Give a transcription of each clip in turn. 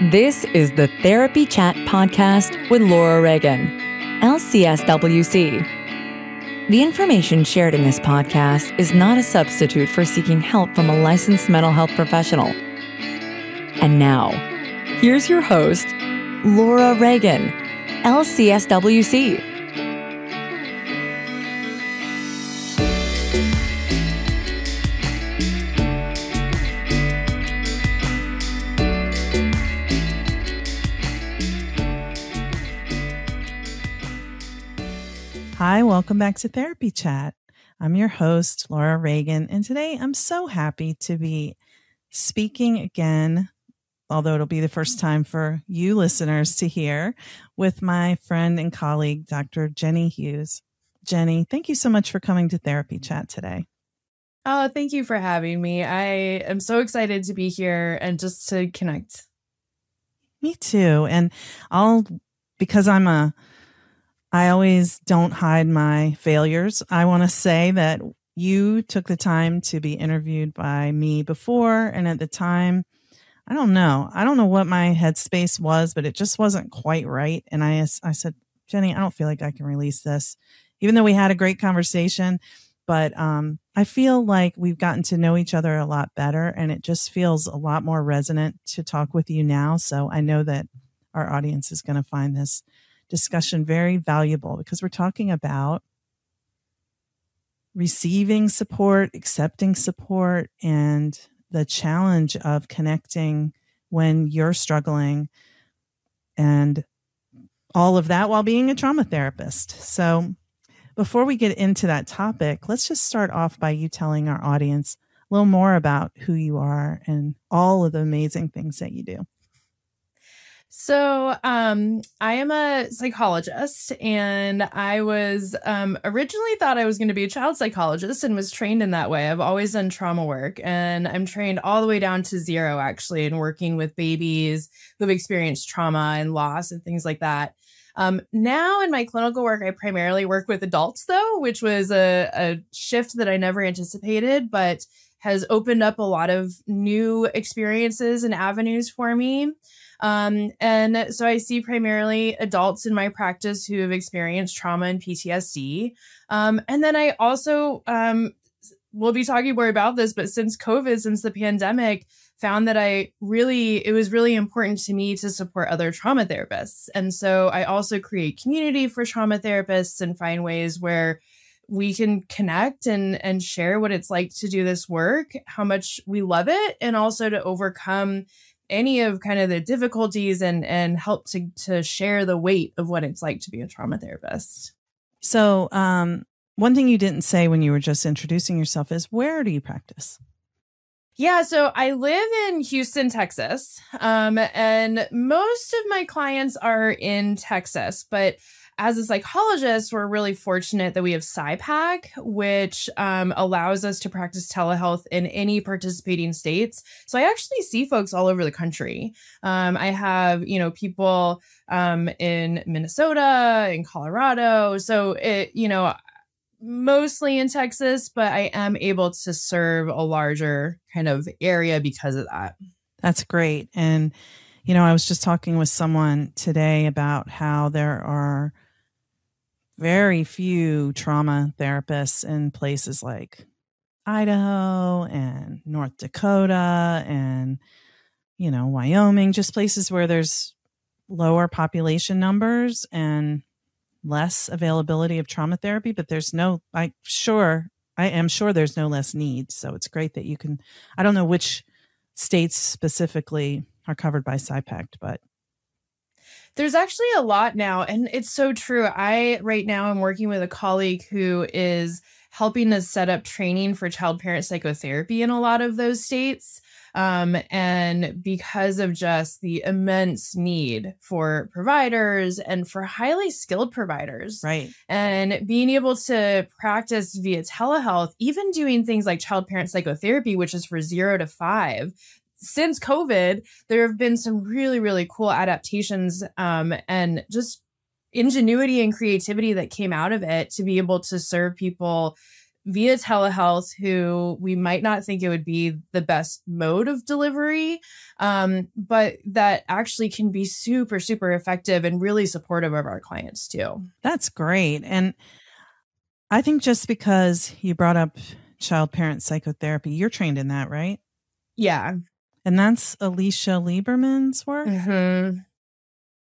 This is the Therapy Chat podcast with Laura Reagan, lcsw-c. The information shared in this podcast is not a substitute for seeking help from a licensed mental health professional. And now, here's your host, Laura Reagan, lcsw-c. Hi, welcome back to Therapy Chat. I'm your host, Laura Reagan, and today I'm so happy to be speaking again, although it'll be the first time for you listeners to hear, with my friend and colleague, Dr. Jenny Hughes. Jenny, thank you so much for coming to Therapy Chat today. Oh, thank you for having me. I am so excited to be here and just to connect. Me too. And because I always don't hide my failures. I want to say that you took the time to be interviewed by me before. And at the time, I don't know what my headspace was, but it just wasn't quite right. And I said, Jenny, I don't feel like I can release this, even though we had a great conversation. But I feel like we've gotten to know each other a lot better, and it just feels a lot more resonant to talk with you now. So I know that our audience is going to find this discussion very valuable, because we're talking about receiving support, accepting support, and the challenge of connecting when you're struggling, and all of that while being a trauma therapist. So before we get into that topic, let's just start off by you telling our audience a little more about who you are and all of the amazing things that you do. So I am a psychologist, and I was originally thought I was going to be a child psychologist and was trained in that way. I've always done trauma work, and I'm trained all the way down to 0, actually, in working with babies who've experienced trauma and loss and things like that. Now in my clinical work, I primarily work with adults, though, which was a shift that I never anticipated, but has opened up a lot of new experiences and avenues for me. And so I see primarily adults in my practice who have experienced trauma and PTSD. And then I also, we'll be talking more about this, but since the pandemic, found that it was really important to me to support other trauma therapists. And so I also create community for trauma therapists and find ways where we can connect and share what it's like to do this work, how much we love it, and also to overcome any of kind of the difficulties and help to share the weight of what it's like to be a trauma therapist. So one thing you didn't say when you were just introducing yourself is, where do you practice? Yeah, so I live in Houston, Texas, and most of my clients are in Texas, but as a psychologist, we're really fortunate that we have PsyPac, which allows us to practice telehealth in any participating states. So I actually see folks all over the country. I have, people in Minnesota, in Colorado. So mostly in Texas, but I am able to serve a larger kind of area because of that. That's great. And, I was just talking with someone today about how there are very few trauma therapists in places like Idaho and North Dakota and, Wyoming, just places where there's lower population numbers and less availability of trauma therapy, but I am sure there's no less need. So it's great that you can, I don't know which states specifically are covered by PsyPac, but there's actually a lot now, and it's so true. Right now I'm working with a colleague who is helping us set up training for child-parent psychotherapy in a lot of those states. And because of just the immense need for providers and for highly skilled providers, right, and being able to practice via telehealth, even doing things like child-parent psychotherapy, which is for 0 to 5, since COVID, there have been some really, really cool adaptations and just ingenuity and creativity that came out of it to be able to serve people via telehealth who we might not think it would be the best mode of delivery, but that actually can be super, super effective and really supportive of our clients too. That's great. And I think just because you brought up child parent psychotherapy, you're trained in that, right? Yeah. And that's Alicia Lieberman's work? Mm-hmm.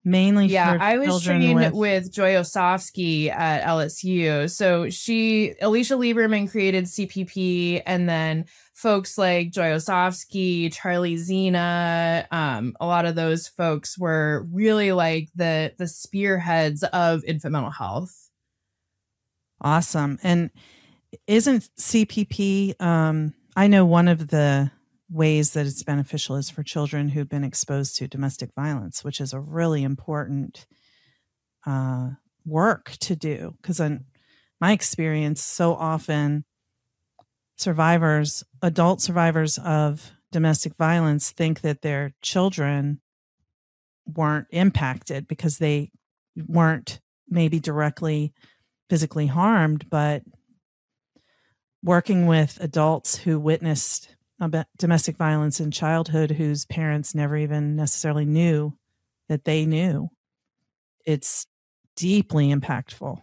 Mainly yeah, for I was children trained with Joy Osofsky at LSU. So Alicia Lieberman created CPP, and then folks like Joy Osofsky, Charlie Zena, a lot of those folks were really like the spearheads of infant mental health. Awesome. And isn't CPP, I know one of the ways that it's beneficial is for children who've been exposed to domestic violence, which is a really important work to do. Because in my experience, so often adult survivors of domestic violence think that their children weren't impacted because they weren't maybe directly physically harmed, but working with adults who witnessed domestic violence in childhood whose parents never even necessarily knew that they knew, it's deeply impactful.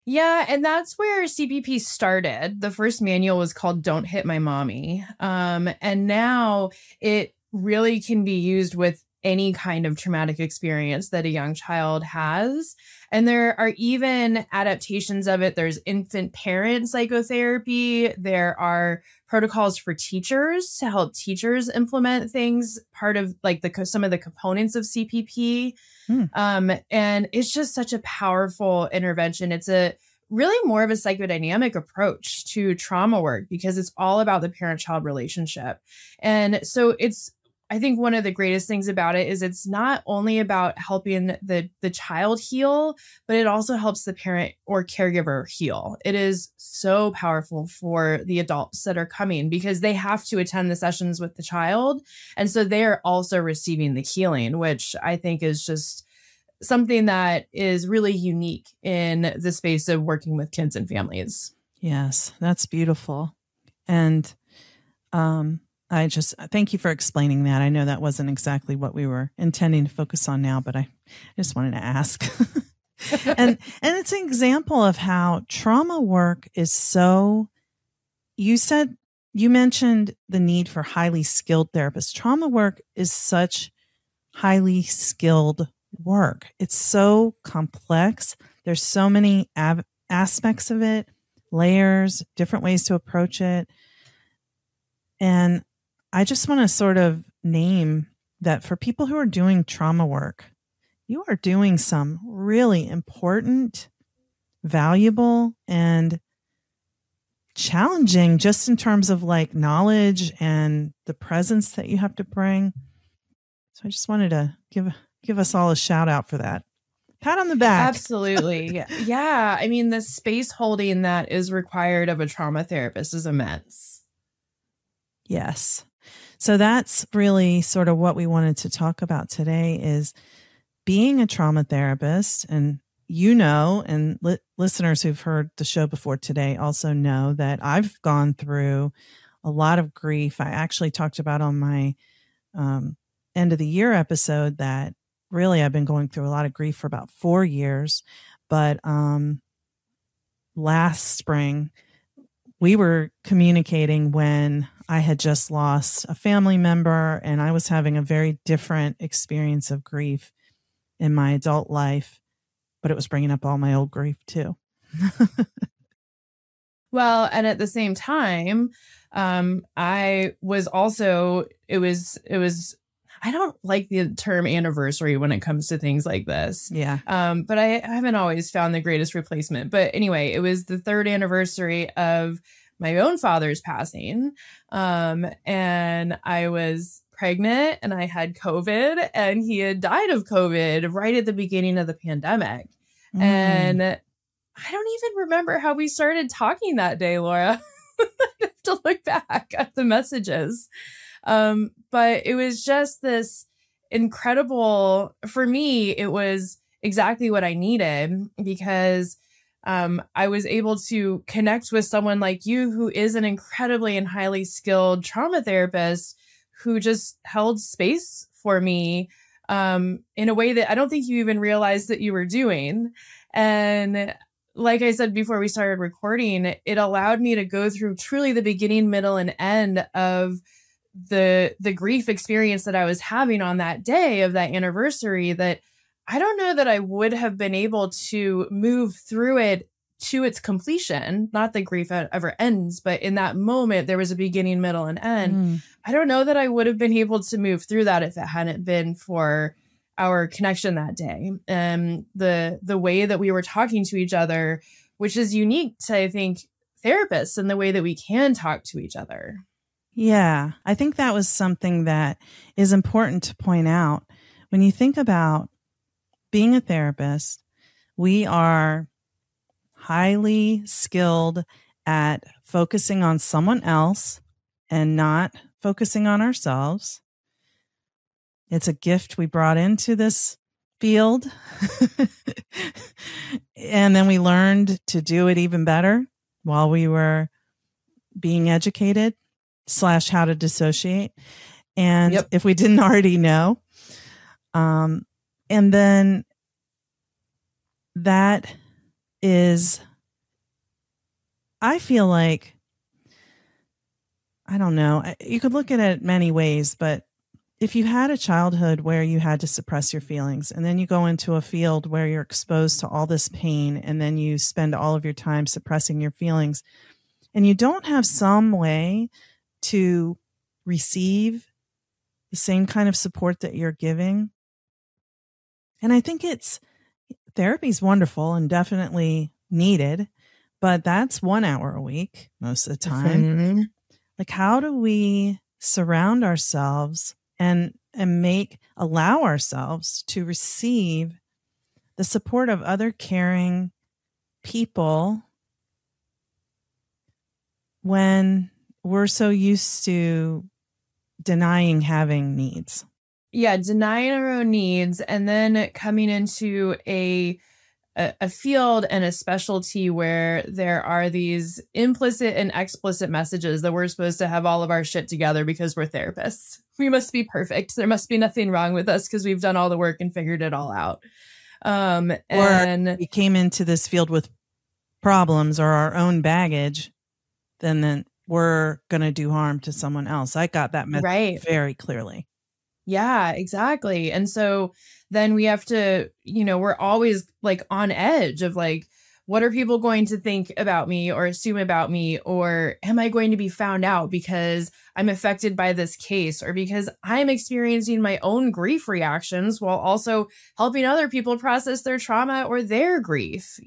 Yeah, and that's where CPP started. The first manual was called Don't Hit My Mommy. And now it really can be used with any kind of traumatic experience that a young child has. And there are even adaptations of it. There's infant parent psychotherapy. There are protocols for teachers to help teachers implement things, part of like some of the components of CPP. And it's just such a powerful intervention. It's a really more of a psychodynamic approach to trauma work because it's all about the parent-child relationship. And so I think one of the greatest things about it is it's not only about helping the child heal, but it also helps the parent or caregiver heal. It is so powerful for the adults that are coming because they have to attend the sessions with the child. And so they are also receiving the healing, which I think is just something that is really unique in the space of working with kids and families. Yes, that's beautiful. And I just thank you for explaining that. I know that wasn't exactly what we were intending to focus on now, but I just wanted to ask. and it's an example of how trauma work is so, you mentioned the need for highly skilled therapists. Trauma work is such highly skilled work. It's so complex. There's so many aspects of it, layers, different ways to approach it. And I just want to sort of name that for people who are doing trauma work, you are doing some really important, valuable, and challenging just in terms of like knowledge and the presence that you have to bring. So I just wanted to give us all a shout out for that. Pat on the back. Absolutely. Yeah. I mean, the space holding that is required of a trauma therapist is immense. Yes. So that's really sort of what we wanted to talk about today is being a trauma therapist. And and listeners who've heard the show before today also know that I've gone through a lot of grief. I actually talked about on my end of the year episode that really I've been going through a lot of grief for about 4 years. But last spring, we were communicating when I had just lost a family member and I was having a very different experience of grief in my adult life, but it was bringing up all my old grief too. Well, and at the same time, I was also, it was, I don't like the term anniversary when it comes to things like this. Yeah. But I haven't always found the greatest replacement. But anyway, it was the 3rd anniversary of my own father's passing. And I was pregnant and I had COVID and he had died of COVID right at the beginning of the pandemic. And I don't even remember how we started talking that day, Laura. I have to look back at the messages. But it was just this incredible, for me, it was exactly what I needed because I was able to connect with someone like you, who is an incredibly and highly skilled trauma therapist, who just held space for me in a way that I don't think you even realized that you were doing. And like I said before we started recording, it allowed me to go through truly the beginning, middle, and end of the grief experience that I was having on that day of that anniversary, that I don't know that I would have been able to move through it to its completion. Not that grief ever ends, but in that moment, there was a beginning, middle, and end. I don't know that I would have been able to move through that if it hadn't been for our connection that day. And the way that we were talking to each other, which is unique to, I think, therapists, and the way that we can talk to each other. Yeah, I think that was something that is important to point out. When you think about being a therapist, we are highly skilled at focusing on someone else and not focusing on ourselves. It's a gift we brought into this field. And then we learned to do it even better while we were being educated / how to dissociate. And if we didn't already know, and then that is, I feel like, I don't know, you could look at it many ways, but if you had a childhood where you had to suppress your feelings, and then you go into a field where you're exposed to all this pain, and then you spend all of your time suppressing your feelings, and you don't have some way to receive the same kind of support that you're giving. And I think therapy is wonderful and definitely needed, but that's 1 hour a week most of the time. Mm-hmm. Like, how do we surround ourselves and allow ourselves to receive the support of other caring people when we're so used to denying having needs? Yeah, denying our own needs, and then coming into a field and a specialty where there are these implicit and explicit messages that we're supposed to have all of our shit together because we're therapists. We must be perfect. There must be nothing wrong with us because we've done all the work and figured it all out. And or we came into this field with problems or our own baggage, then we're going to do harm to someone else. I got that message very clearly. Yeah, exactly. And so then we have to, we're always like on edge of like, what are people going to think about me or assume about me? Or am I going to be found out because I'm affected by this case, or because I'm experiencing my own grief reactions while also helping other people process their trauma or their grief,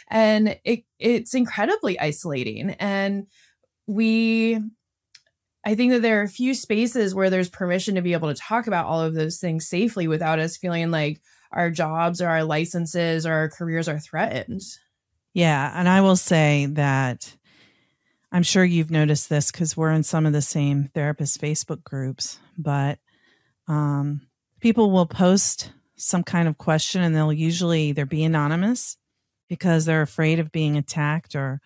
and it's incredibly isolating. And I think that there are a few spaces where there's permission to be able to talk about all of those things safely without us feeling like our jobs or our licenses or our careers are threatened. Yeah. And I will say that I'm sure you've noticed this because we're in some of the same therapist Facebook groups, but people will post some kind of question and they'll usually either be anonymous because they're afraid of being attacked or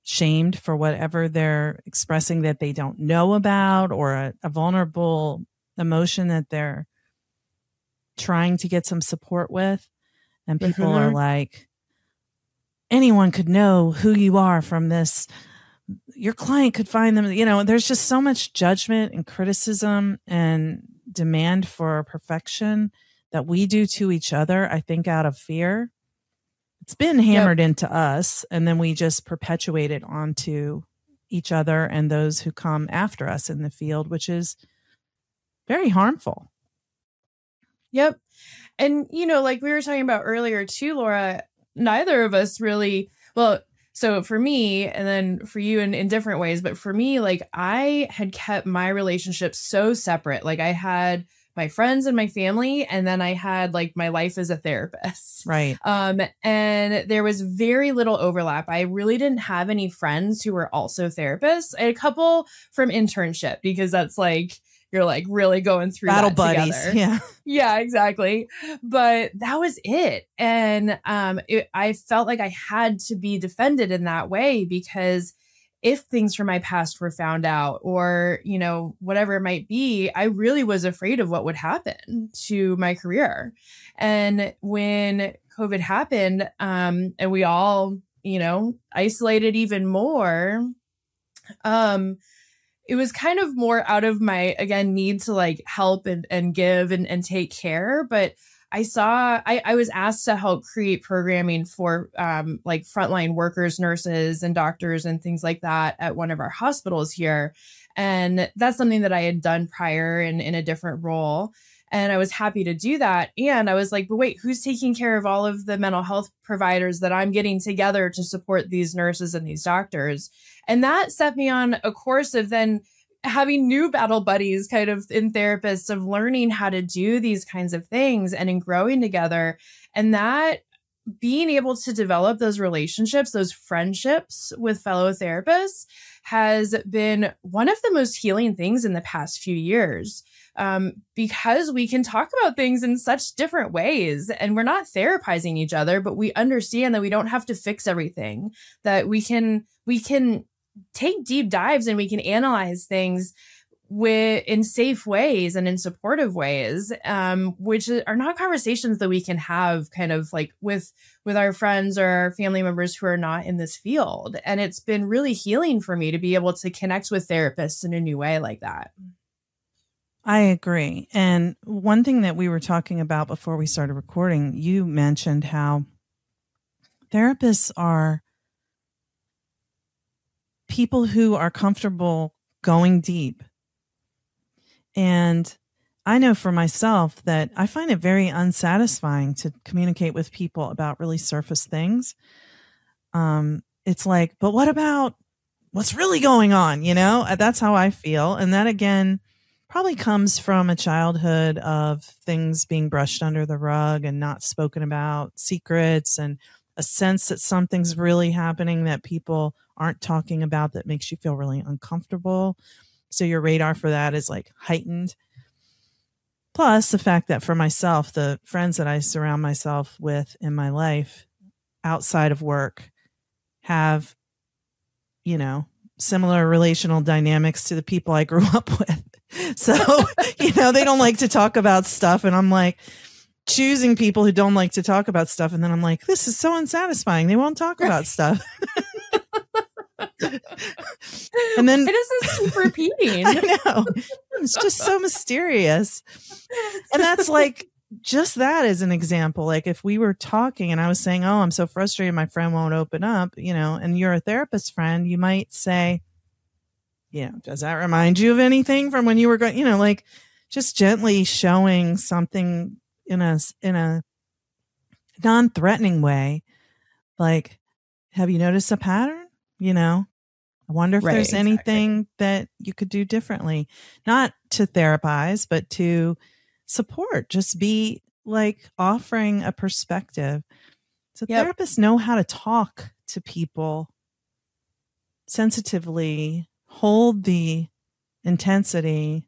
shamed for whatever they're expressing that they don't know about, or a vulnerable emotion that they're trying to get some support with. And people are like, anyone could know who you are from this. Your client could find them. There's just so much judgment and criticism and demand for perfection that we do to each other, I think, out of fear. It's been hammered into us, and then we just perpetuate it onto each other and those who come after us in the field, which is very harmful. Yep. And, like we were talking about earlier too, Laura, neither of us really, so for me, and then for you in different ways, but for me, like I had kept my relationships so separate. Like I had my friends and my family, and then I had like my life as a therapist. Right. And there was very little overlap. I really didn't have any friends who were also therapists. I had a couple from internship because that's like, you're like really going through battle that buddies. together. Yeah. Yeah, exactly. But that was it. And I felt like I had to be defended in that way, because if things from my past were found out, or, you know, whatever it might be, I really was afraid of what would happen to my career. And when COVID happened, and we all, you know, isolated even more, it was kind of more out of my, again, need to like help and give and take care. But I was asked to help create programming for like frontline workers, nurses and doctors and things like that at one of our hospitals here. And that's something that I had done prior in a different role. And I was happy to do that. And I was like, but wait, who's taking care of all of the mental health providers that I'm getting together to support these nurses and these doctors? And that set me on a course of then having new battle buddies kind of in therapists, of learning how to do these kinds of things and in growing together. And that being able to develop those relationships, those friendships with fellow therapists has been one of the most healing things in the past few years. Because we can talk about things in such different ways, and we're not therapizing each other, but we understand that we don't have to fix everything, that we can take deep dives and we can analyze things in safe ways and in supportive ways, which are not conversations that we can have kind of like with our friends or our family members who are not in this field. And it's been really healing for me to be able to connect with therapists in a new way like that. I agree. And one thing that we were talking about before we started recording, you mentioned how therapists are people who are comfortable going deep. And I know for myself that I find it very unsatisfying to communicate with people about really surface things. It's like, but what about what's really going on? You know, that's how I feel. And that again, probably comes from a childhood of things being brushed under the rug and not spoken about, secrets, and a sense that something's really happening that people aren't talking about that makes you feel really uncomfortable. So your radar for that is like heightened. Plus the fact that for myself, the friends that I surround myself with in my life outside of work have, you know, similar relational dynamics to the people I grew up with. So, you know, they don't like to talk about stuff. And I'm like choosing people who don't like to talk about stuff. And then I'm like, this is so unsatisfying. They won't talk about stuff. And then it doesn't keep repeating. I know. It's just so mysterious. And that's like, just that as an example. Like if we were talking and I was saying, oh, I'm so frustrated my friend won't open up, you know, and you're a therapist friend, you might say, you know, does that remind you of anything from when you were going, you know, like just gently showing something in a non-threatening way. Like, have you noticed a pattern? You know, I wonder if there's anything that you could do differently, not to therapize, but to support, just be like offering a perspective. So therapists know how to talk to people sensitively, hold the intensity,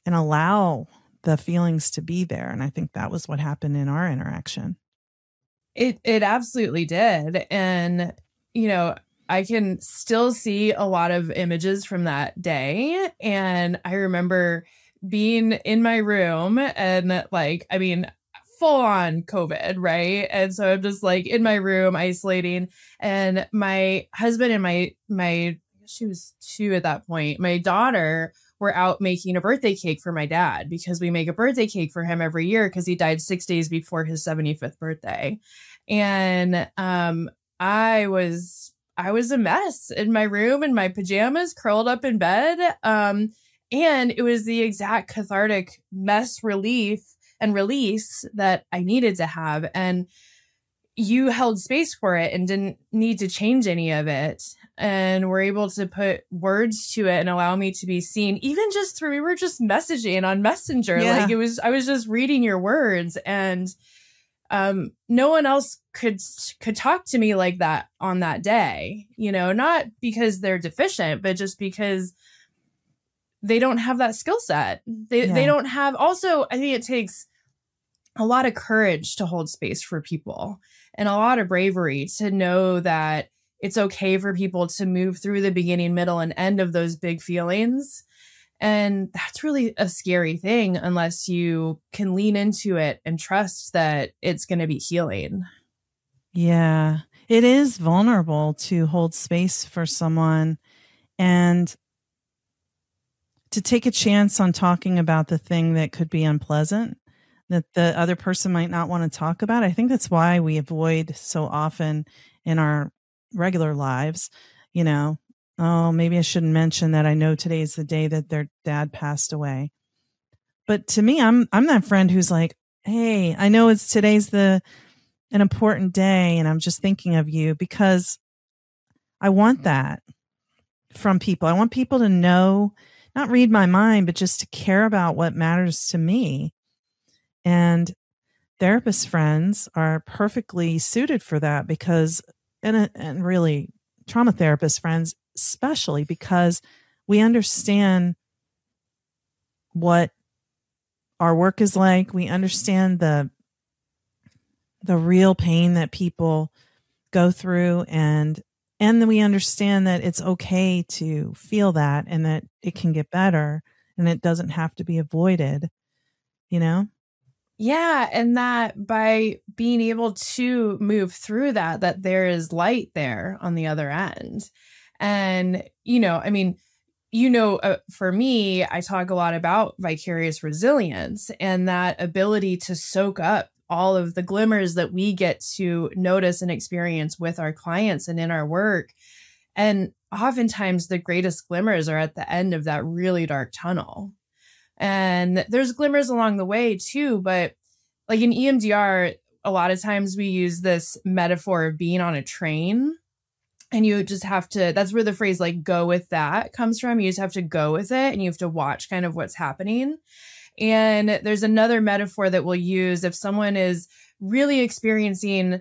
and allow the feelings to be there. And I think that was what happened in our interaction. It absolutely did. And, you know, I can still see a lot of images from that day. And I remember being in my room and like, I mean, full on COVID, right? And so I'm just like in my room isolating, and my husband and my she was 2 at that point, my daughter were out making a birthday cake for my dad, because we make a birthday cake for him every year because he died 6 days before his 75th birthday. And I was a mess in my room in my pajamas, curled up in bed. And it was the exact cathartic mess relief and release that I needed to have. And you held space for it and didn't need to change any of it. And were able to put words to it and allow me to be seen, even just through, we were just messaging on Messenger. Yeah. Like I was just reading your words, and no one else could talk to me like that on that day, you know, not because they're deficient, but just because they don't have that skill set. They don't have, also, I think it takes a lot of courage to hold space for people and a lot of bravery to know that it's okay for people to move through the beginning, middle, and end of those big feelings. And that's really a scary thing unless you can lean into it and trust that it's going to be healing. Yeah, it is vulnerable to hold space for someone and to take a chance on talking about the thing that could be unpleasant, that the other person might not want to talk about. I think that's why we avoid so often in our regular lives, oh, maybe I shouldn't mention that I know today's the day that their dad passed away. But to me, I'm that friend who's like, hey, I know today's an important day and I'm just thinking of you, because I want that from people. I want people to know, not read my mind, but just to care about what matters to me. And therapist friends are perfectly suited for that because, and really trauma therapist friends, especially because we understand what our work is like. We understand the real pain that people go through, and then we understand that it's okay to feel that and that it can get better and it doesn't have to be avoided, Yeah. And that by being able to move through that there is light there on the other end. And, for me, I talk a lot about vicarious resilience and that ability to soak up all of the glimmers that we get to notice and experience with our clients and in our work. And oftentimes the greatest glimmers are at the end of that really dark tunnel. And there's glimmers along the way too, but like in EMDR, a lot of times we use this metaphor of being on a train, and you just have to, that's where the phrase like go with that comes from. You just have to go with it and you have to watch kind of what's happening. And there's another metaphor that we'll use if someone is really experiencing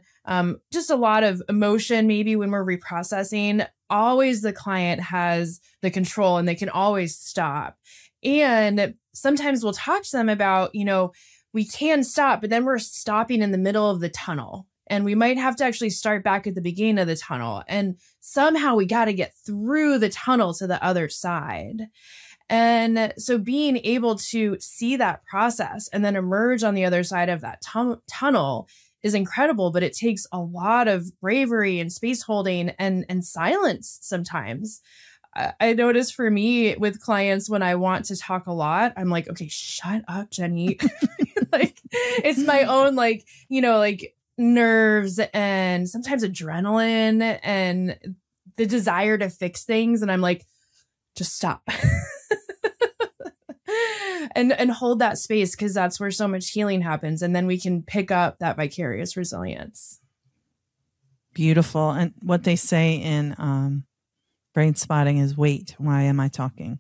just a lot of emotion, maybe when we're reprocessing, always the client has the control and they can always stop. And sometimes we'll talk to them about, we can stop, but then we're stopping in the middle of the tunnel. And we might have to actually start back at the beginning of the tunnel. And somehow we got to get through the tunnel to the other side. And so being able to see that process and then emerge on the other side of that tunnel is incredible, but it takes a lot of bravery and space holding and silence sometimes. I notice for me with clients, when I want to talk a lot, I'm like, okay, shut up, Jenny. Like it's my own, nerves and sometimes adrenaline and the desire to fix things. And I'm like, just stop. and hold that space, because that's where so much healing happens. And then we can pick up that vicarious resilience. Beautiful. And what they say in brain spotting is, wait, why am I talking?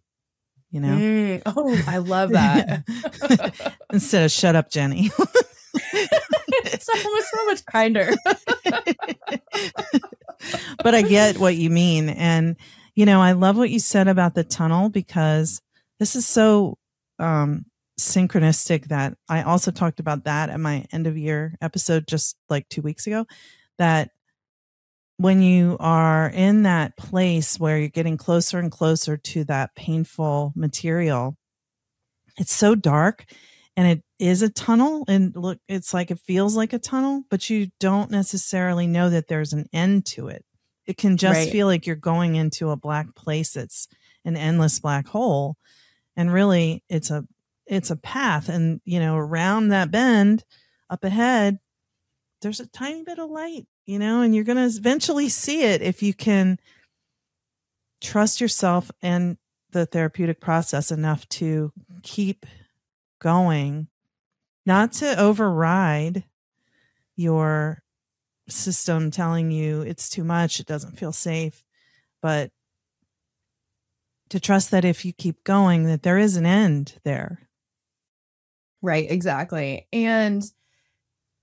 Oh, I love that. Instead of shut up, Jenny. It's almost so much kinder. But I get what you mean. And, I love what you said about the tunnel, because this is so synchronistic that I also talked about that at my end of year episode just like 2 weeks ago, that when you are in that place where you're getting closer and closer to that painful material, it's so dark and it is a tunnel. And look, it's like, it feels like a tunnel, but you don't necessarily know that there's an end to it. It can just feel like you're going into a black place. It's an endless black hole. And really it's a path. And, around that bend up ahead, there's a tiny bit of light, and you're going to eventually see it if you can trust yourself and the therapeutic process enough to keep going, not to override your system telling you it's too much, it doesn't feel safe, but to trust that if you keep going, that there is an end there. Right, exactly. And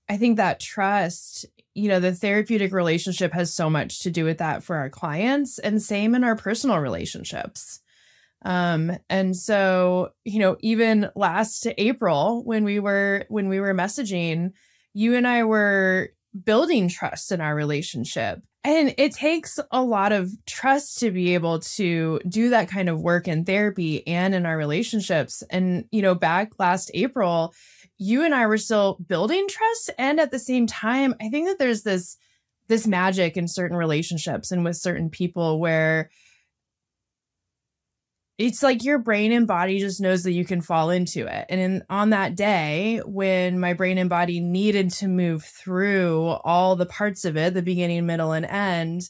I think that trust, the therapeutic relationship has so much to do with that for our clients, and same in our personal relationships. And so, even last April when we were messaging, you and I were building trust in our relationship. And it takes a lot of trust to be able to do that kind of work in therapy and in our relationships. And, back last April, you and I were still building trust. And at the same time, I think that there's this magic in certain relationships and with certain people where it's like your brain and body just knows that you can fall into it. And on that day, when my brain and body needed to move through all the parts of it, the beginning, middle, and end,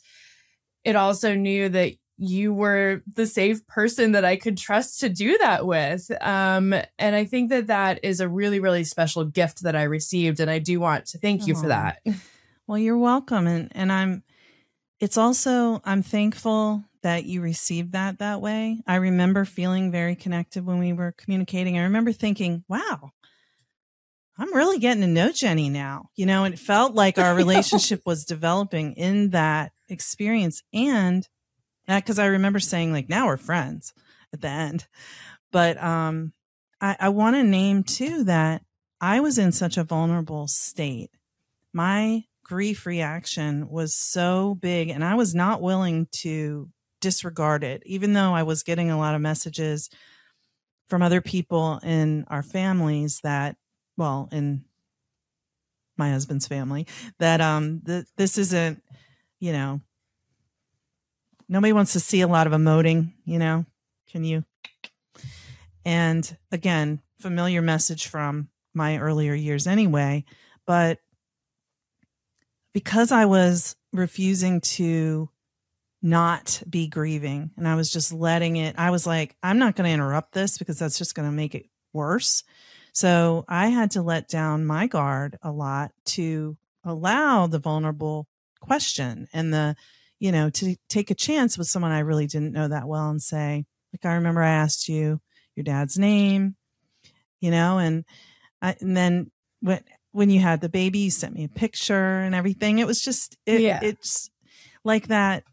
it also knew that you were the safe person that I could trust to do that with. And I think that is a really, really special gift that I received. And I do want to thank you for that. Well, you're welcome. And I'm thankful that you received that way. I remember feeling very connected when we were communicating. I remember thinking, wow, I'm really getting to know Jenny now. And it felt like our relationship was developing in that experience. And that, because I remember saying, like, now we're friends at the end. But I want to name too that I was in such a vulnerable state. My grief reaction was so big, and I was not willing to disregard it, even though I was getting a lot of messages from other people in our families in my husband's family, that this isn't, nobody wants to see a lot of emoting, can you? And again, familiar message from my earlier years anyway, but because I was refusing to not be grieving and I was just letting it, I was like, I'm not going to interrupt this because that's just going to make it worse. So I had to let down my guard a lot to allow the vulnerable question and to take a chance with someone I really didn't know that well and say, like, I remember I asked you your dad's name, and then when you had the baby, you sent me a picture and everything. It was just, it's like that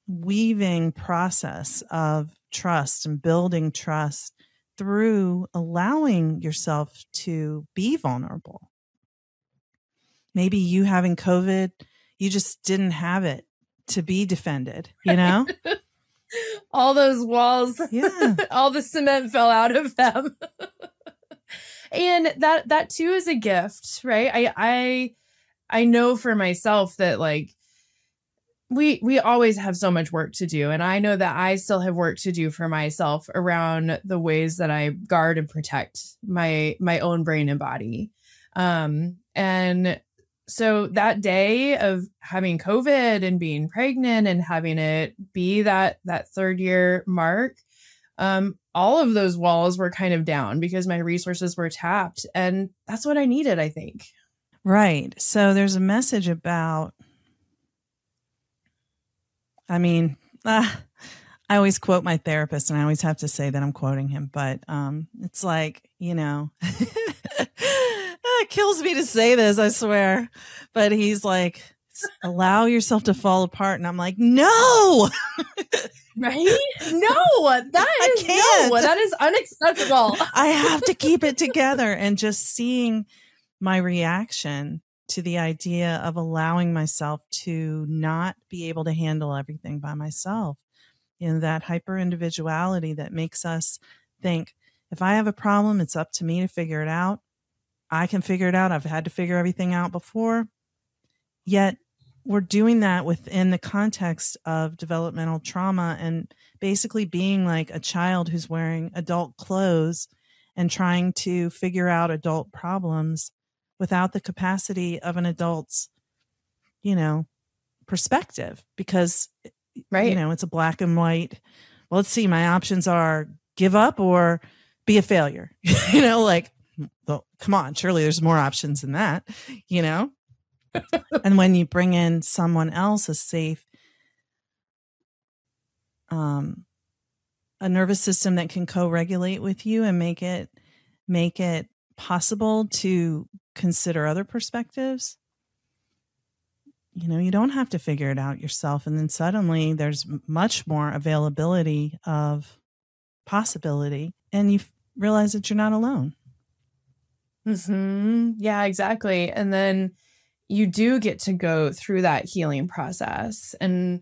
weaving process of trust and building trust through allowing yourself to be vulnerable. Maybe you having COVID, you just didn't have it to be defended, All those walls, all the cement fell out of them. And that too is a gift, right? I know for myself that, like, we always have so much work to do. And I know that I still have work to do for myself around the ways that I guard and protect my own brain and body. And so that day of having COVID and being pregnant and having it be that third year mark, all of those walls were kind of down because my resources were tapped. And that's what I needed, I think. Right. So there's a message about, I always quote my therapist and I always have to say that I'm quoting him, but it's like, it kills me to say this, I swear. But he's like, allow yourself to fall apart. And I'm like, no. Right? No, that is unacceptable. I have to keep it together. And just seeing my reaction to the idea of allowing myself to not be able to handle everything by myself, that hyper individuality that makes us think, if I have a problem, it's up to me to figure it out. I can figure it out. I've had to figure everything out before. Yet we're doing that within the context of developmental trauma and basically being like a child who's wearing adult clothes and trying to figure out adult problems without the capacity of an adult's, perspective, because, it's a black and white. Well, let's see, my options are give up or be a failure, well, come on, surely there's more options than that, And when you bring in someone else, a safe, a nervous system that can co-regulate with you and make it possible to consider other perspectives, you don't have to figure it out yourself. And then suddenly there's much more availability of possibility, and you realize that you're not alone. Yeah, exactly. And then you do get to go through that healing process and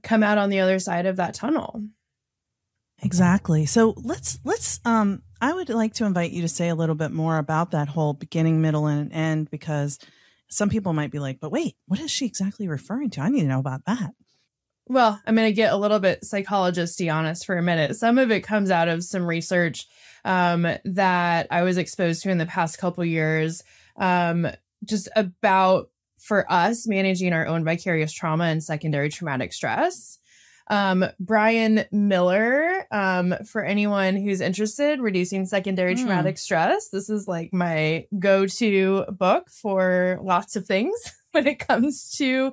come out on the other side of that tunnel. Exactly. So let's I would like to invite you to say a little bit more about that whole beginning, middle, and end, because some people might be like, but wait, what is she exactly referring to? I need to know about that. Well, I'm going to get a little bit psychologist-y honest for a minute. Some of it comes out of some research that I was exposed to in the past couple years, just about, for us, managing our own vicarious trauma and secondary traumatic stress. Brian Miller, for anyone who's interested, Reducing Secondary Traumatic Stress. This is like my go-to book for lots of things when it comes to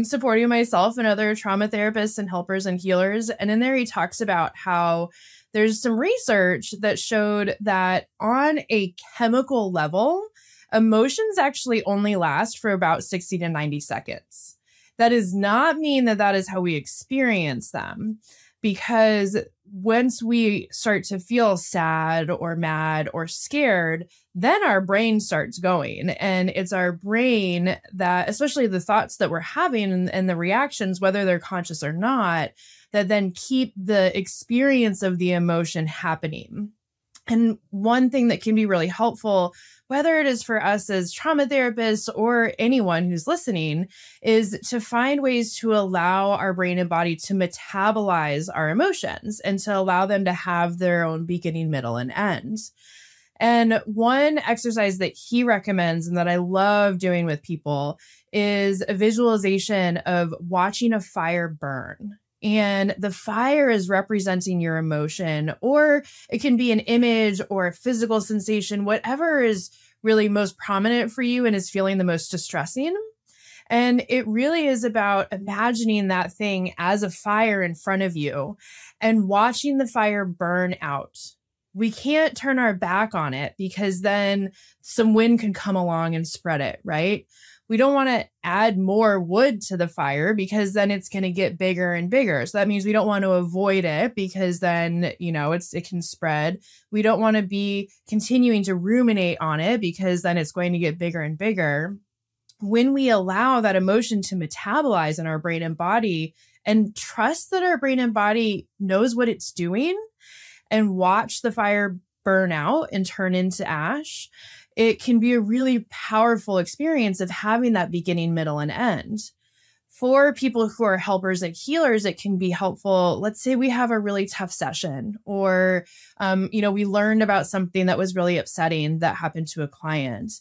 supporting myself and other trauma therapists and helpers and healers. And in there, he talks about how there's some research that showed that on a chemical level, emotions actually only last for about 60 to 90 seconds. That does not mean that that is how we experience them, because once we start to feel sad or mad or scared, then our brain starts going. And it's our brain that, especially the thoughts that we're having and the reactions, whether they're conscious or not, that then keep the experience of the emotion happening. And one thing that can be really helpful, whether it is for us as trauma therapists or anyone who's listening, is to find ways to allow our brain and body to metabolize our emotions and to allow them to have their own beginning, middle, and end. And one exercise that he recommends and that I love doing with people is a visualization of watching a fire burn. And the fire is representing your emotion, or it can be an image or a physical sensation, whatever is really most prominent for you and is feeling the most distressing. And it really is about imagining that thing as a fire in front of you and watching the fire burn out. We can't turn our back on it, because then some wind can come along and spread it, right? We don't want to add more wood to the fire, because then it's going to get bigger and bigger. So that means we don't want to avoid it, because then, it can spread. We don't want to be continuing to ruminate on it, because then it's going to get bigger and bigger. When we allow that emotion to metabolize in our brain and body and trust that our brain and body knows what it's doing and watch the fire burn out and turn into ash, it can be a really powerful experience of having that beginning, middle, and end. For people who are helpers and healers, it can be helpful. Let's say we have a really tough session, or, we learned about something that was really upsetting that happened to a client.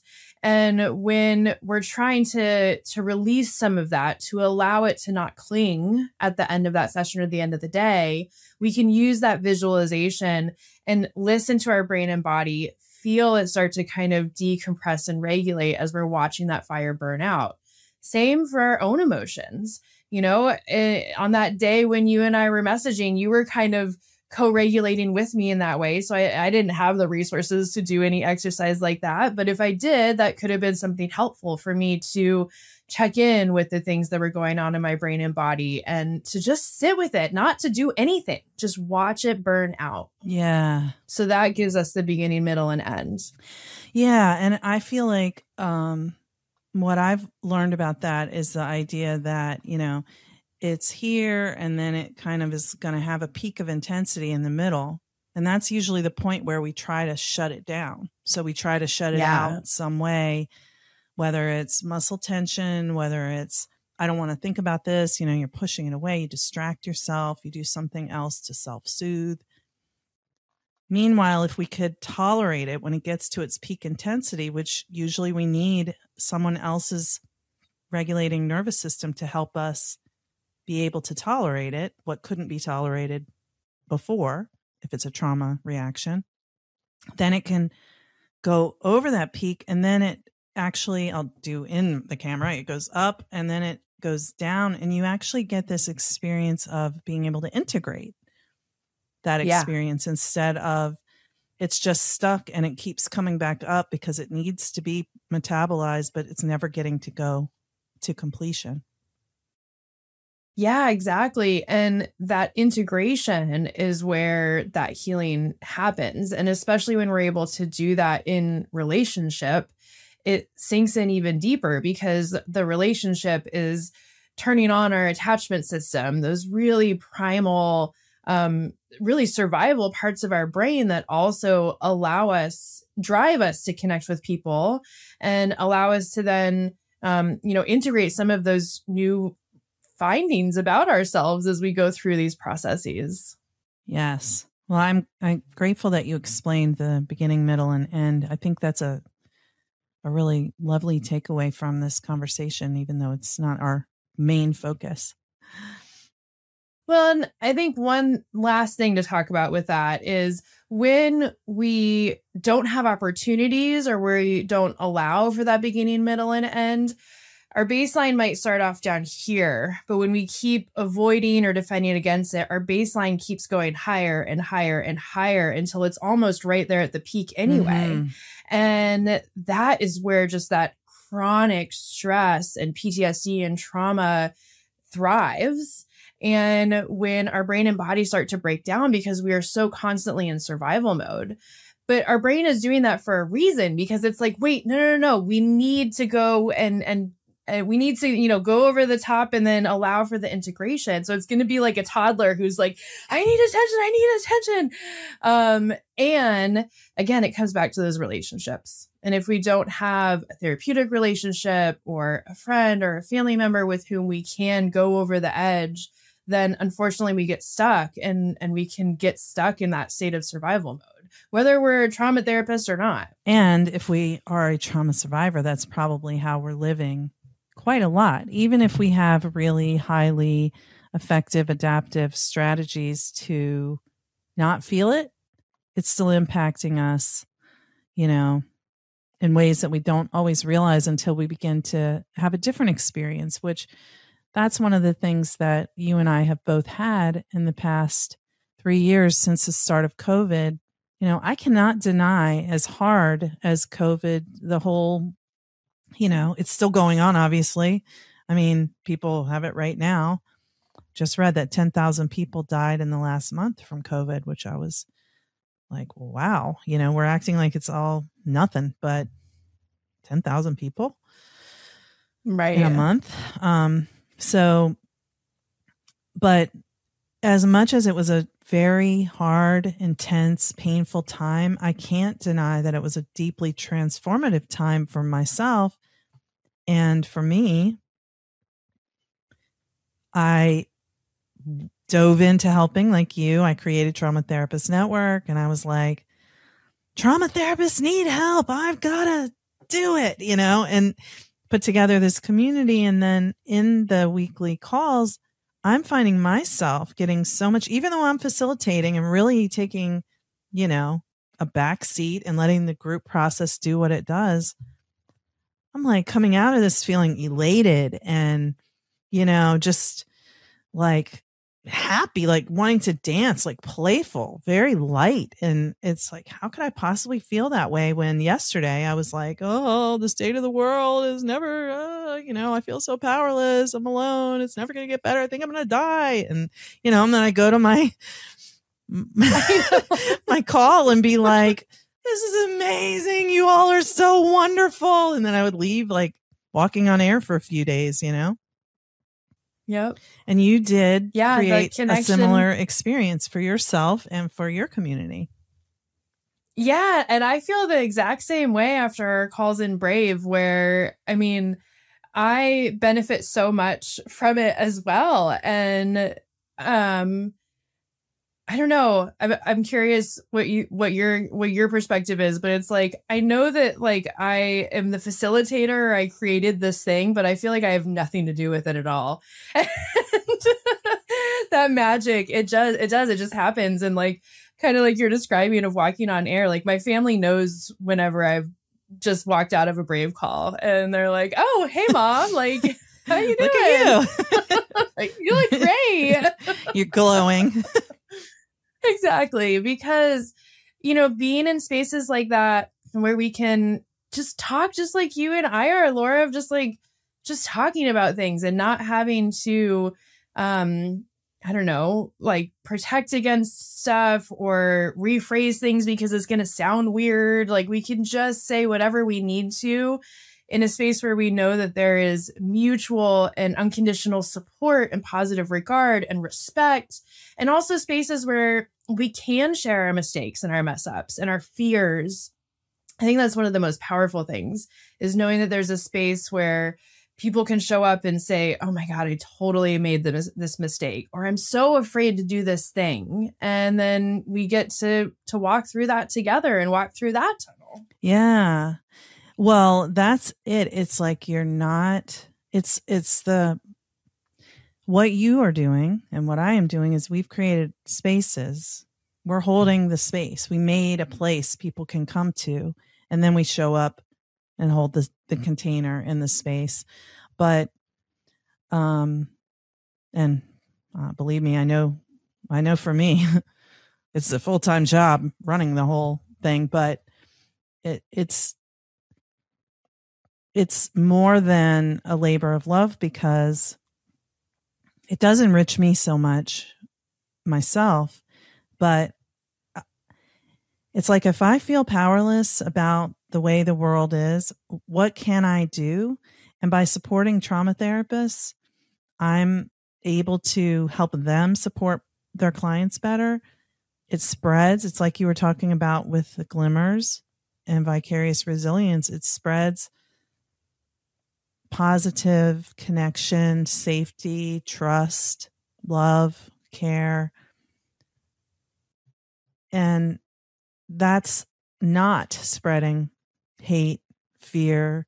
And when we're trying to release some of that, to allow it to not cling at the end of that session or the end of the day, we can use that visualization and listen to our brain and body, feel it start to kind of decompress and regulate as we're watching that fire burn out. Same for our own emotions. On that day when you and I were messaging, you were kind of co-regulating with me in that way. So I didn't have the resources to do any exercise like that. But if I did, that could have been something helpful for me to check in with the things that were going on in my brain and body, and to just sit with it, not to do anything, just watch it burn out. Yeah. So that gives us the beginning, middle, and end. Yeah. And I feel like what I've learned about that is the idea that, it's here, and then it kind of is going to have a peak of intensity in the middle. And that's usually the point where we try to shut it down. So we try to shut it out some way, whether it's muscle tension, whether it's, I don't want to think about this, you're pushing it away, you distract yourself, you do something else to self-soothe. Meanwhile, if we could tolerate it when it gets to its peak intensity, which usually we need someone else's regulating nervous system to help us be able to tolerate it, what couldn't be tolerated before, if it's a trauma reaction, then it can go over that peak. And then it actually, I'll do in the camera, it goes up and then it goes down, and you actually get this experience of being able to integrate that experience instead of it's just stuck and it keeps coming back up because it needs to be metabolized, but it's never getting to go to completion. Yeah, exactly. And that integration is where that healing happens. And especially when we're able to do that in relationship, it sinks in even deeper because the relationship is turning on our attachment system, those really primal, really survival parts of our brain that also drive us to connect with people and allow us to then, integrate some of those new findings about ourselves as we go through these processes. Yes. Well, I'm grateful that you explained the beginning, middle, and end. I think that's a really lovely takeaway from this conversation, even though it's not our main focus. Well, and I think one last thing to talk about with that is when we don't have opportunities or we don't allow for that beginning, middle, and end, our baseline might start off down here, but when we keep avoiding or defending against it, our baseline keeps going higher and higher and higher until it's almost right there at the peak anyway. Mm-hmm. And that is where just that chronic stress and PTSD and trauma thrives. And when our brain and body start to break down because we are so constantly in survival mode. But our brain is doing that for a reason because it's like, wait, no. We need to go and we need to, go over the top and then allow for the integration. So it's going to be like a toddler who's like, I need attention. And again, it comes back to those relationships. And if we don't have a therapeutic relationship or a friend or a family member with whom we can go over the edge, then unfortunately we get stuck and we can get stuck in that state of survival mode, whether we're a trauma therapist or not. And if we are a trauma survivor, that's probably how we're living quite a lot. Even if we have really highly effective adaptive strategies to not feel it, it's still impacting us, in ways that we don't always realize until we begin to have a different experience, which that's one of the things that you and I have both had in the past 3 years since the start of COVID. I cannot deny, as hard as COVID, the whole, it's still going on, obviously. I mean, people have it right now. Just read that 10,000 people died in the last month from COVID, which I was like, wow, we're acting like it's all nothing, but 10,000 people right in a month. But as much as it was a very hard, intense, painful time, I can't deny that it was a deeply transformative time for myself. And for me, I dove into helping like you. I created Trauma Therapist Network and I was like, trauma therapists need help. I've got to do it, and put together this community. And then in the weekly calls, I'm finding myself getting so much, even though I'm facilitating and really taking, a back seat and letting the group process do what it does. I'm like coming out of this feeling elated and, just like happy, like wanting to dance, like playful, very light. And it's like, how could I possibly feel that way when yesterday I was like, oh, the state of the world is never, I feel so powerless. I'm alone. It's never going to get better. I think I'm going to die. And, and then I go to my call and be like, this is amazing. You all are so wonderful. And then I would leave like walking on air for a few days, Yep. And you did create a similar experience for yourself and for your community. Yeah. And I feel the exact same way after our calls in Brave, where, I benefit so much from it as well. And, I don't know. I'm curious what your perspective is, but it's like, I know that like I am the facilitator. I created this thing, but I feel like I have nothing to do with it at all. And that magic, it just happens. And like, kind of like you're describing of walking on air, like my family knows whenever I've just walked out of a Brave call and they're like, oh, hey mom, like, how you doing? Look at you. Like, you look great. You're glowing. Exactly. Because, being in spaces like that where we can just talk just like you and I are, Laura, of just just talking about things and not having to, I don't know, like protect against stuff or rephrase things because it's going to sound weird. Like we can just say whatever we need to in a space where we know that there is mutual and unconditional support and positive regard and respect. And also spaces where we can share our mistakes and our mess ups and our fears. I think that's one of the most powerful things, is knowing that there's a space where people can show up and say, oh my God, I totally made this mistake, or I'm so afraid to do this thing. And then we get to walk through that together and walk through that tunnel. Yeah. Well, that's it. It's like you're not, it's what you are doing and what I am doing is we've created spaces. We're holding the space. We made a place people can come to, and then we show up and hold the container in the space. But, believe me, I know for me, it's a full-time job running the whole thing, but it's more than a labor of love, because it does enrich me so much myself. But it's like, if I feel powerless about the way the world is, what can I do? And by supporting trauma therapists, I'm able to help them support their clients better. It spreads. It's like you were talking about with the glimmers and vicarious resilience. It spreads positive connection, safety, trust, love, care. And that's not spreading hate, fear,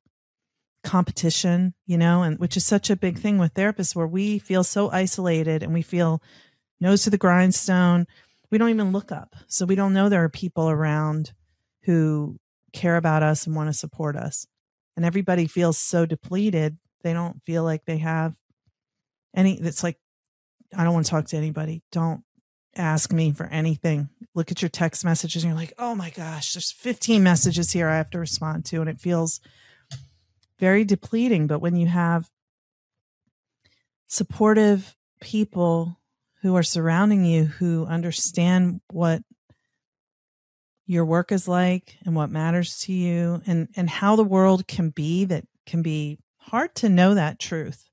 competition, and which is such a big thing with therapists, where we feel so isolated and we feel nose to the grindstone. We don't even look up. So we don't know there are people around who care about us and want to support us. And everybody feels so depleted. They don't feel like they have any. It's like, I don't want to talk to anybody. Don't ask me for anything. Look at your text messages and you're like, oh my gosh, there's 15 messages here I have to respond to. And it feels very depleting. But when you have supportive people who are surrounding you, who understand what your work is like and what matters to you, and how the world can be, that can be hard to know that truth.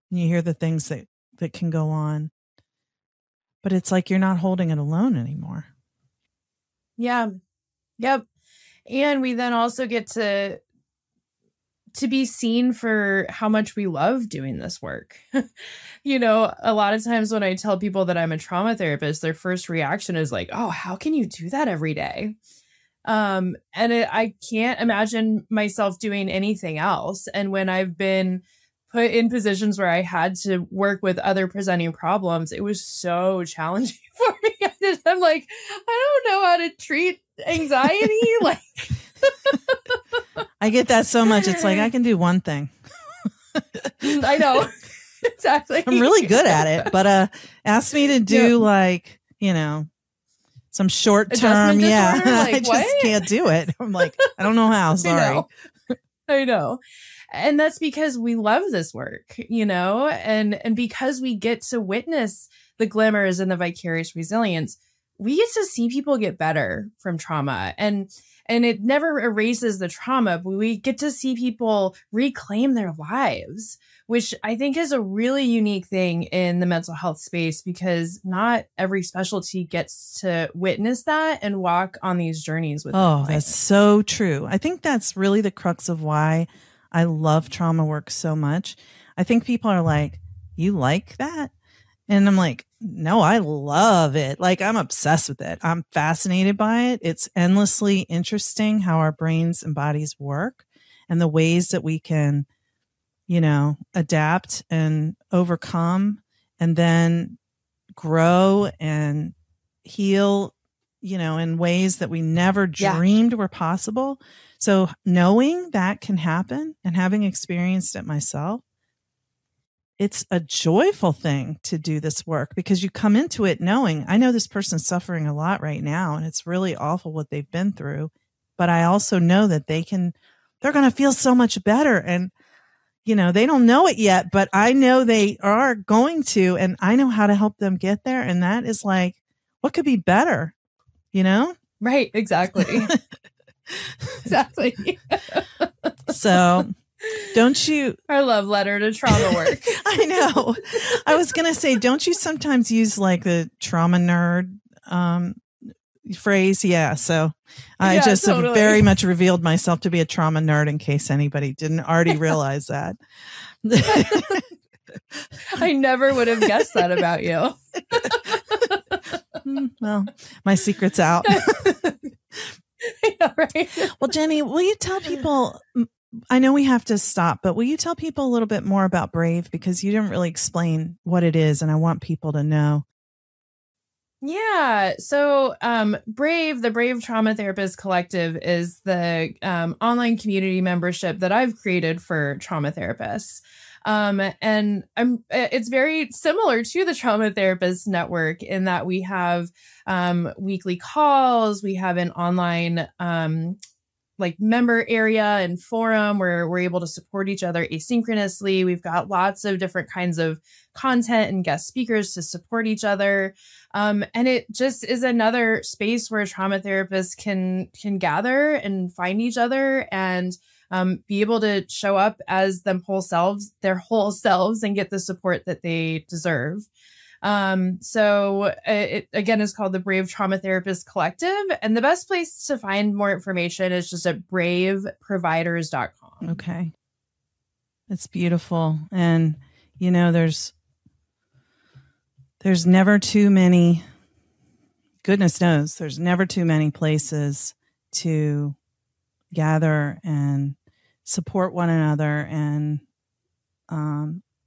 And you hear the things that can go on. But it's like you're not holding it alone anymore. Yeah. Yep. And we then also get to be seen for how much we love doing this work. A lot of times when I tell people that I'm a trauma therapist, their first reaction is like, oh, how can you do that every day? I can't imagine myself doing anything else. And when I've been put in positions where I had to work with other presenting problems, it was so challenging for me. I'm like, I don't know how to treat anxiety. Like, I get that so much. It's like, I can do one thing. I know. Exactly. I'm really good at it, but ask me to do some short term. Yeah. Like, I just can't do it. I'm like, I don't know how. Sorry. I know. And that's because we love this work, and because we get to witness the glimmers and the vicarious resilience, we get to see people get better from trauma, and it never erases the trauma, but we get to see people reclaim their lives, which I think is a really unique thing in the mental health space, because not every specialty gets to witness that and walk on these journeys with Oh, that's so true. I think that's really the crux of why I love trauma work so much. I think people are like, you like that? And I'm like, no, I love it. Like, I'm obsessed with it. I'm fascinated by it. It's endlessly interesting how our brains and bodies work, and the ways that we can, adapt and overcome, and then grow and heal, in ways that we never dreamed were possible. So knowing that can happen and having experienced it myself, it's a joyful thing to do this work, because you come into it knowing, I know this person's suffering a lot right now and it's really awful what they've been through, but I also know that they're going to feel so much better. And, they don't know it yet, but I know they are going to, and I know how to help them get there. And that is like, what could be better, Right. Exactly. Exactly. So don't you? Our love letter to trauma work. I know. I was going to say, don't you sometimes use like the trauma nerd phrase? Yeah. So I just have very much revealed myself to be a trauma nerd in case anybody didn't already realize that. I never would have guessed that about you. Well, my secret's out. Yeah, right. Well, Jenny, will you tell people, I know we have to stop, but will you tell people a little bit more about Brave? Because you didn't really explain what it is, and I want people to know. Yeah. So Brave, the Brave Trauma Therapist Collective, is the online community membership that I've created for trauma therapists. And it's very similar to the Trauma Therapist Network in that we have weekly calls, we have an online like member area and forum where we're able to support each other asynchronously. We've got lots of different kinds of content and guest speakers to support each other. And it just is another space where trauma therapists can gather and find each other and be able to show up as their whole selves and get the support that they deserve. So it again is called the Brave Trauma Therapist Collective. And the best place to find more information is just at braveproviders.com. Okay. It's beautiful. And, there's never too many, goodness knows, there's never too many places to gather and support one another. And,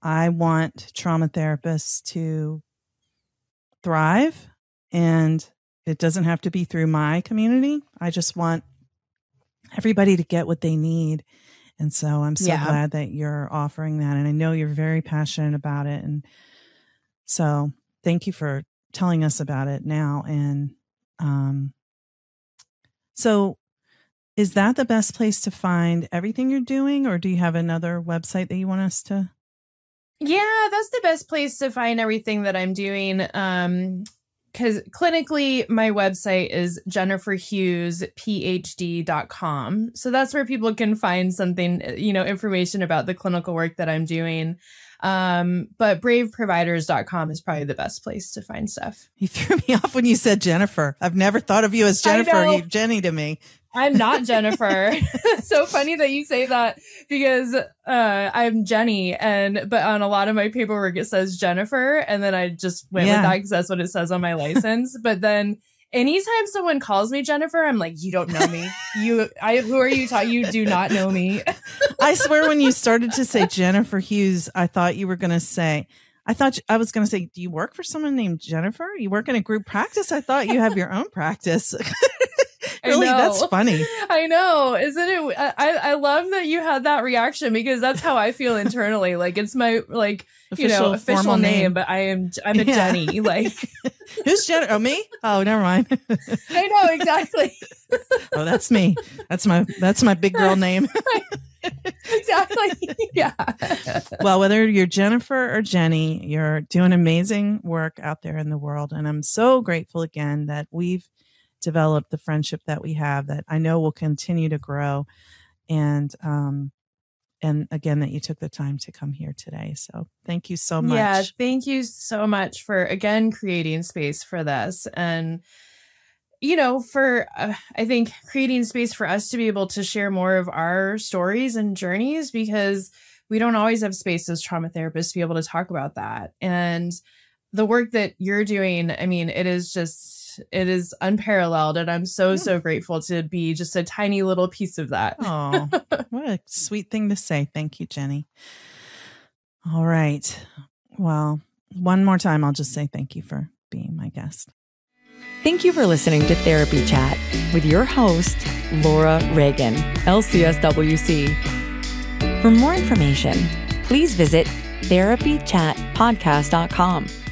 I want trauma therapists to thrive, and it doesn't have to be through my community. I just want everybody to get what they need. And so I'm so glad that you're offering that. And I know you're very passionate about it. And so thank you for telling us about it now. And so is that the best place to find everything you're doing, or do you have another website that you want us to? Yeah, that's the best place to find everything that I'm doing. Because clinically, my website is jenniferhughesphd.com. So that's where people can find something, information about the clinical work that I'm doing. But braveproviders.com is probably the best place to find stuff. You threw me off when you said Jennifer. I've never thought of you as Jennifer. You're Jenny to me. I'm not Jennifer. So funny that you say that, because I'm Jenny, but on a lot of my paperwork it says Jennifer, and then I just went with that because that's what it says on my license. But then anytime someone calls me Jennifer, I'm like, you don't know me. Who are you talking? You do not know me. I swear, when you started to say Jennifer Hughes, I thought you were going to say, I was going to say, do you work for someone named Jennifer? You work in a group practice? I thought you have your own practice. Really, that's funny. I know, isn't it? I love that you had that reaction, because that's how I feel internally. Like, it's my official name, but I'm a Jenny. Like, who's Jenny? Oh, me? Oh, never mind. I know, exactly. Oh, that's me. That's my big girl name. Exactly. Yeah. Well, whether you're Jennifer or Jenny, you're doing amazing work out there in the world, and I'm so grateful again that we've developed the friendship that we have, that I know will continue to grow. And again, that you took the time to come here today. So thank you so much. Yeah. Thank you so much for, again, creating space for this. And, for, I think, creating space for us to be able to share more of our stories and journeys, because we don't always have space as trauma therapists to be able to talk about that. And the work that you're doing, I mean, it is unparalleled. And I'm so grateful to be just a tiny little piece of that. Oh, what a sweet thing to say. Thank you, Jenny. All right. Well, one more time, I'll just say thank you for being my guest. Thank you for listening to Therapy Chat with your host, Laura Reagan, lcsw-c. For more information, please visit therapychatpodcast.com.